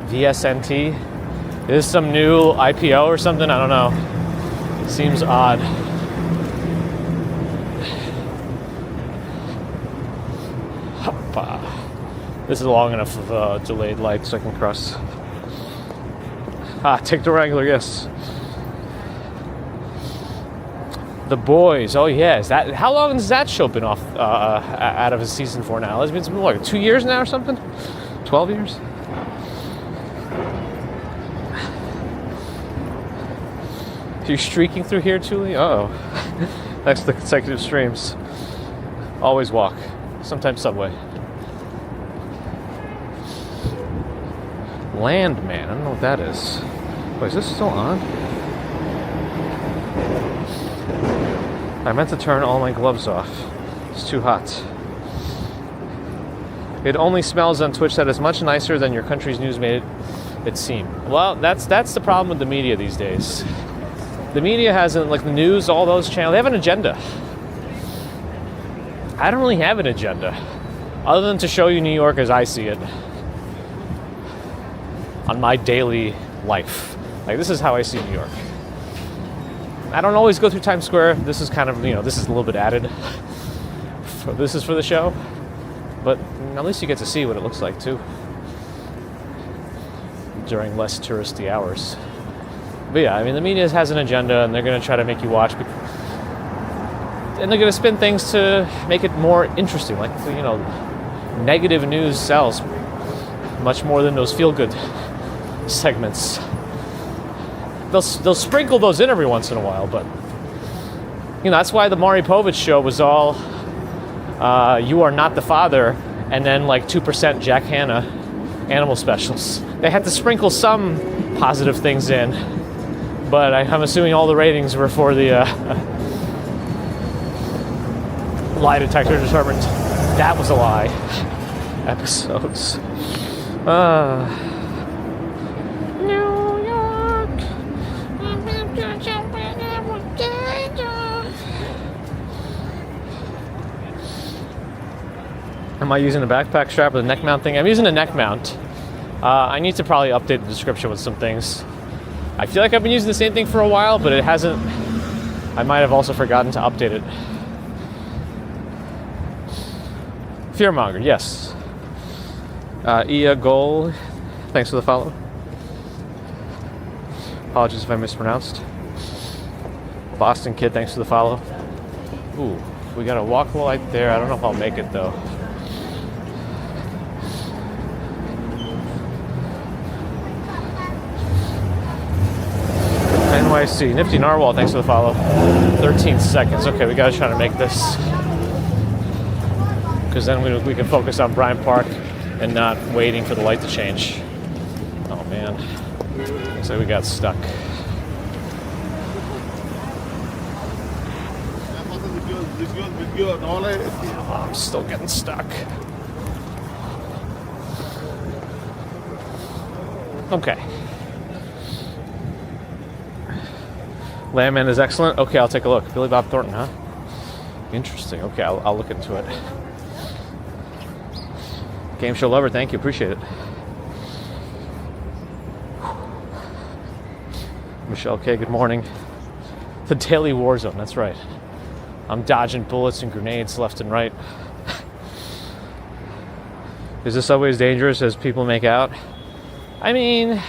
VSNT. Is this some new IPO or something? I don't know. Seems odd. This is long enough of a delayed light so I can cross. Take the regular, yes. The Boys. Oh yeah, is that? How long has that show been off out of his season 4 now? It's been like 2 years now or something. 12 years. You're streaking through here, Thule? Uh-oh. Thanks to the consecutive streams. Always walk. Sometimes subway. Landman. I don't know what that is. Wait, is this still on? I meant to turn all my gloves off. It's too hot. It only smells on Twitch that is much nicer than your country's news made it seem. Well, that's the problem with the media these days. The media hasn't, like the news, all those channels, they have an agenda. I don't really have an agenda, other than to show you New York as I see it on my daily life. Like, this is how I see New York. I don't always go through Times Square. This is kind of, this is a little bit added. This is for the show. But at least you get to see what it looks like, too. During less touristy hours. But yeah, I mean, the media has an agenda, and they're going to try to make you watch. And they're going to spin things to make it more interesting. Like, negative news sells much more than those feel-good segments. They'll sprinkle those in every once in a while, but that's why the Maury Povich show was all "You Are Not the Father" and then like 2% Jack Hanna animal specials. They had to sprinkle some positive things in, but I'm assuming all the ratings were for the lie detector determined that was a lie episodes. New York. I'm into something that was dangerous. Am I using a backpack strap with a neck mount thing? I'm using a neck mount. I need to probably update the description with some things. I feel like I've been using the same thing for a while, but it hasn't. I might have also forgotten to update it. Fearmonger, yes. Ia Goal, thanks for the follow. Apologies if I mispronounced. Boston Kid, thanks for the follow. Ooh, we got a walk light there. I don't know if I'll make it though. NYC, Nifty Narwhal, thanks for the follow. 13 seconds. Okay, we gotta try to make this. Because then we can focus on Bryant Park and not waiting for the light to change. Oh man, looks like we got stuck. Oh, I'm still getting stuck. Okay. Landman is excellent. Okay, I'll take a look. Billy Bob Thornton, huh? Interesting. Okay, I'll look into it. Game show lover, thank you, appreciate it. Michelle K, good morning. The Daily War Zone, that's right. I'm dodging bullets and grenades left and right. Is the subway as dangerous as people make out? I mean,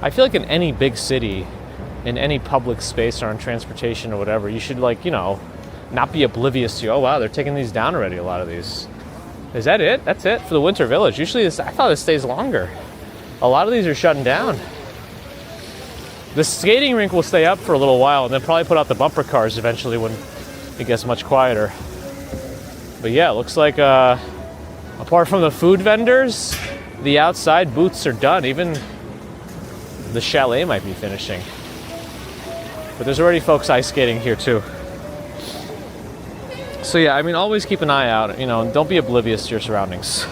I feel like in any big city, in any public space or on transportation or whatever, you should not be oblivious to, oh wow, they're taking these down already, a lot of these. Is that it? That's it for the Winter Village. Usually I thought it stays longer. A lot of these are shutting down. The skating rink will stay up for a little while and then probably put out the bumper cars eventually when it gets much quieter. But yeah, it looks like apart from the food vendors, the outside booths are done. Even the chalet might be finishing. But there's already folks ice skating here too. So yeah, I mean, always keep an eye out. You know, don't be oblivious to your surroundings.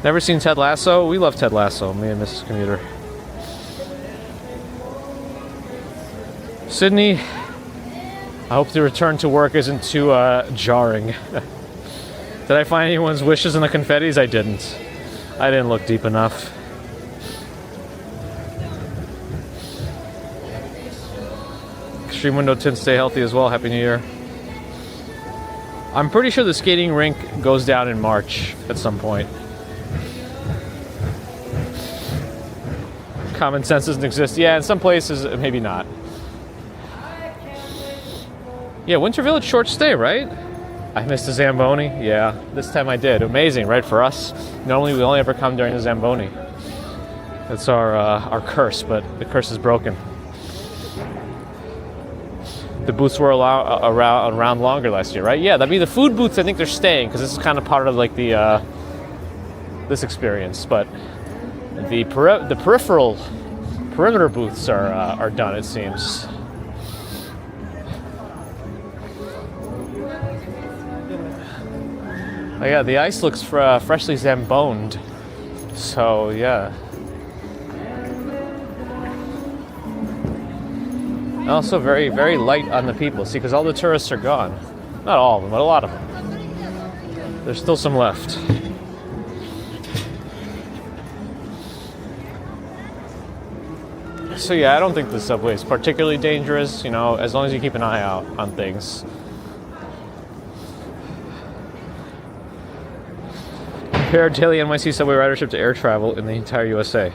Never seen Ted Lasso? We love Ted Lasso, me and Mrs. Commuter. Sydney, I hope the return to work isn't too jarring. Did I find anyone's wishes in the confettis? I didn't. I didn't look deep enough. Extreme window tints, stay healthy as well. Happy New Year. I'm pretty sure the skating rink goes down in March at some point. Common sense doesn't exist. Yeah, in some places, maybe not. Yeah, Winter Village, short stay, right? I missed the Zamboni. Yeah, this time I did. Amazing, right, for us? Normally, we only ever come during the Zamboni. That's our curse, but the curse is broken. The booths were around longer last year, right? Yeah, that'd be the food booths. I think they're staying because this is kind of part of like the this experience. But the peripheral perimeter booths are done, it seems. Oh yeah, the ice looks freshly zamboned. So yeah. Also very, very light on the people. See, because all the tourists are gone. Not all of them, but a lot of them. There's still some left. So yeah, I don't think the subway is particularly dangerous, you know, as long as you keep an eye out on things. Compare daily NYC subway ridership to air travel in the entire USA.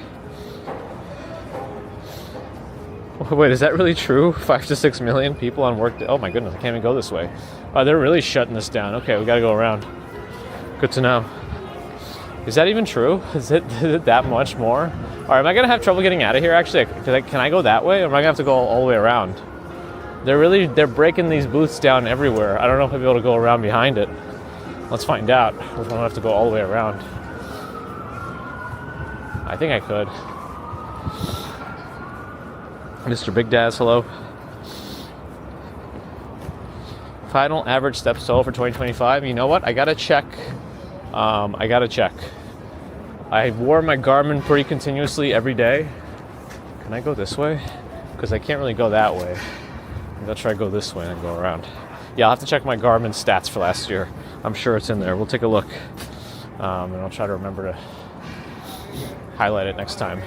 Wait, is that really true? 5 to 6 million people on work day? Oh my goodness, I can't even go this way. Oh, they're really shutting this down. Okay, we gotta go around. Good to know. Is that even true? Is it that much more? All right, am I gonna have trouble getting out of here actually? Can I go that way, or am I gonna have to go all the way around? They're breaking these booths down everywhere. I don't know if I'll be able to go around behind it. Let's find out. Or if I don't have to go all the way around. I think I could. Mr. Big Daz, hello. Final average steps total for 2025. You know what? I gotta check. I wore my Garmin pretty continuously every day. Can I go this way? Because I can't really go that way. I'll try to go this way and go around. Yeah, I'll have to check my Garmin stats for last year. I'm sure it's in there. We'll take a look. And I'll try to remember to highlight it next time.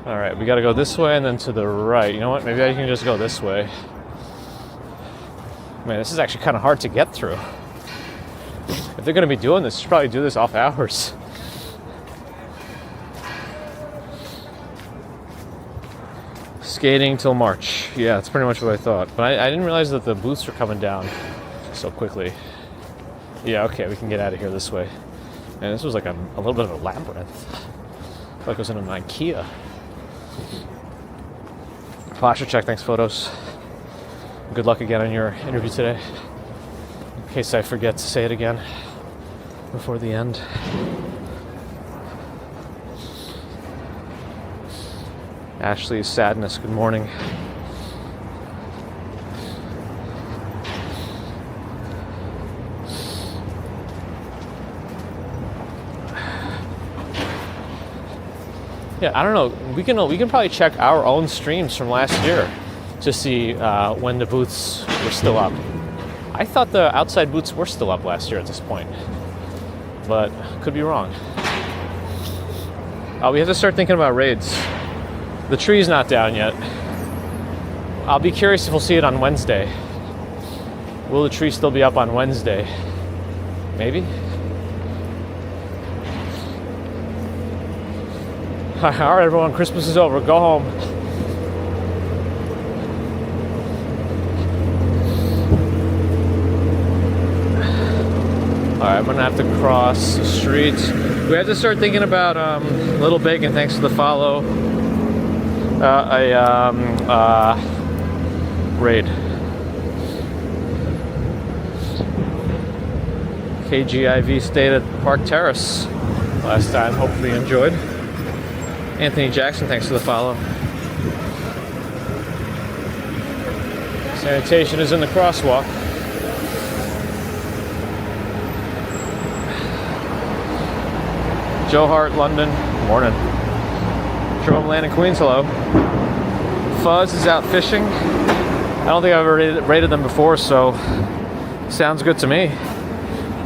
All right, we got to go this way and then to the right. You know what? Maybe I can just go this way. Man, this is actually kind of hard to get through. If they're going to be doing this, you should probably do this off hours. Skating till March. Yeah, that's pretty much what I thought. But I didn't realize that the booths were coming down so quickly. Yeah, okay, we can get out of here this way. And this was like a little bit of a labyrinth. I feel like I was in an IKEA. Posture check, thanks photos. Good luck again on your interview today. In case I forget to say it again before the end. Ashley's sadness, good morning. Yeah, I don't know. We can probably check our own streams from last year to see when the booths were still up. I thought the outside booths were still up last year at this point, but could be wrong. We have to start thinking about raids. The tree's not down yet. I'll be curious if we'll see it on Wednesday. Will the tree still be up on Wednesday? Maybe. All right, everyone, Christmas is over. Go home. All right, I'm gonna have to cross the street. We have to start thinking about Little Bacon, thanks for the follow. Raid. KGIV stayed at Park Terrace last time. Hopefully you enjoyed. Anthony Jackson, thanks for the follow. Sanitation is in the crosswalk. Joe Hart, London, morning. Jerome Land in Queens, hello. Fuzz is out fishing. I don't think I've ever rated them before, so sounds good to me.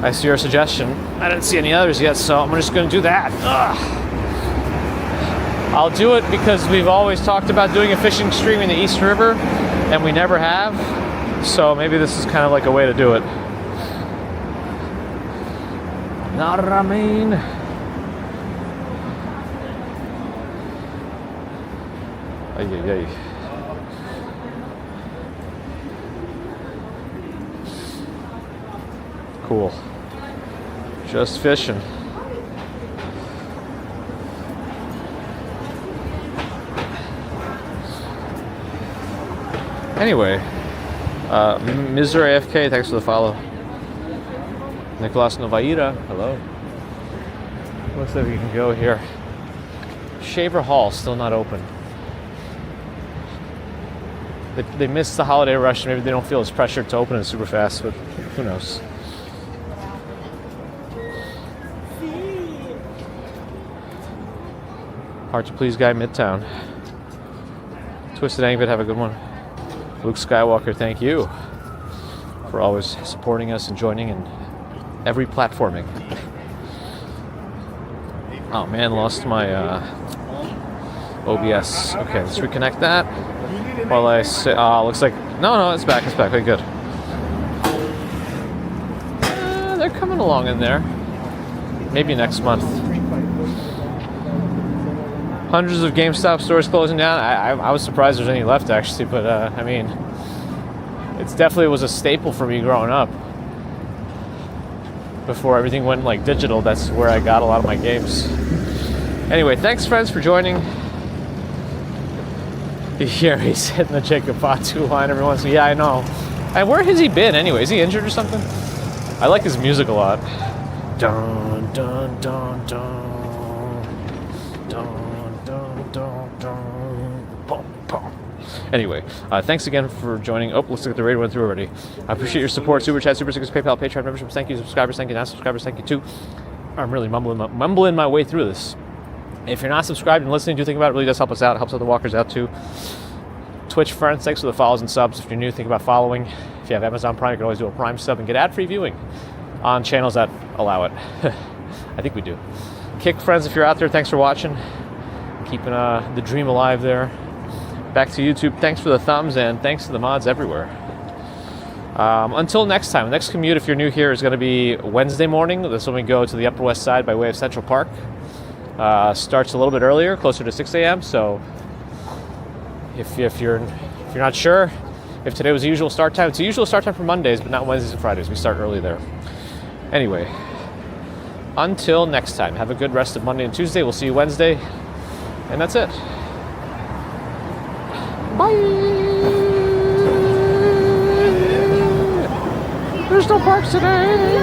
I see your suggestion. I didn't see any others yet, so I'm just going to do that. Ugh. I'll do it because we've always talked about doing a fishing stream in the East River, and we never have. So maybe this is kind of like a way to do it. Narramein. Ay, ay, ay. Cool. Just fishing. Anyway, Mr. AFK, thanks for the follow. Nicolas Novaira, hello. Looks like we can go here. Shaver Hall, still not open. They missed the holiday rush. Maybe they don't feel as pressured to open it super fast, but who knows? Hard to please guy, Midtown. Twisted Angbit, have a good one. Luke Skywalker, thank you for always supporting us and joining in every platforming. Oh man, lost my OBS. Okay, let's reconnect that. While I say, looks like, no, it's back, okay, good. They're coming along in there. Maybe next month. Hundreds of GameStop stores closing down. I was surprised there's any left actually, but I mean, it's definitely was a staple for me growing up. Before everything went like digital, that's where I got a lot of my games. Anyway, thanks friends for joining. Here he's hitting the Jacob Fatu line every once in a while. Yeah, I know. And where has he been anyway? Is he injured or something? I like his music a lot. Dun dun dun dun dun dun dun dun. Boom, boom. Anyway, thanks again for joining. Oh, looks like the raid went through already. I appreciate your support. Super Chat, Super Stickers, PayPal, Patreon memberships. Thank you, subscribers. Thank you, non-subscribers. Thank you too. I'm really mumbling my way through this. If you're not subscribed and listening, do think about it. It really does help us out. It helps other walkers out too. Twitch friends, thanks for the follows and subs. If you're new, think about following. If you have Amazon Prime, you can always do a Prime sub and get ad-free viewing on channels that allow it. I think we do. Kick friends, if you're out there, thanks for watching. Keeping the dream alive there. Back to YouTube. Thanks for the thumbs and thanks to the mods everywhere. Until next time, the next commute, if you're new here, is going to be Wednesday morning. This is when we go to the Upper West Side by way of Central Park. Starts a little bit earlier, closer to 6 a.m. So if you're not sure if today was the usual start time, it's the usual start time for Mondays, but not Wednesdays and Fridays. We start early there. Anyway, until next time, have a good rest of Monday and Tuesday. We'll see you Wednesday, and that's it. Bye. There's no parks today.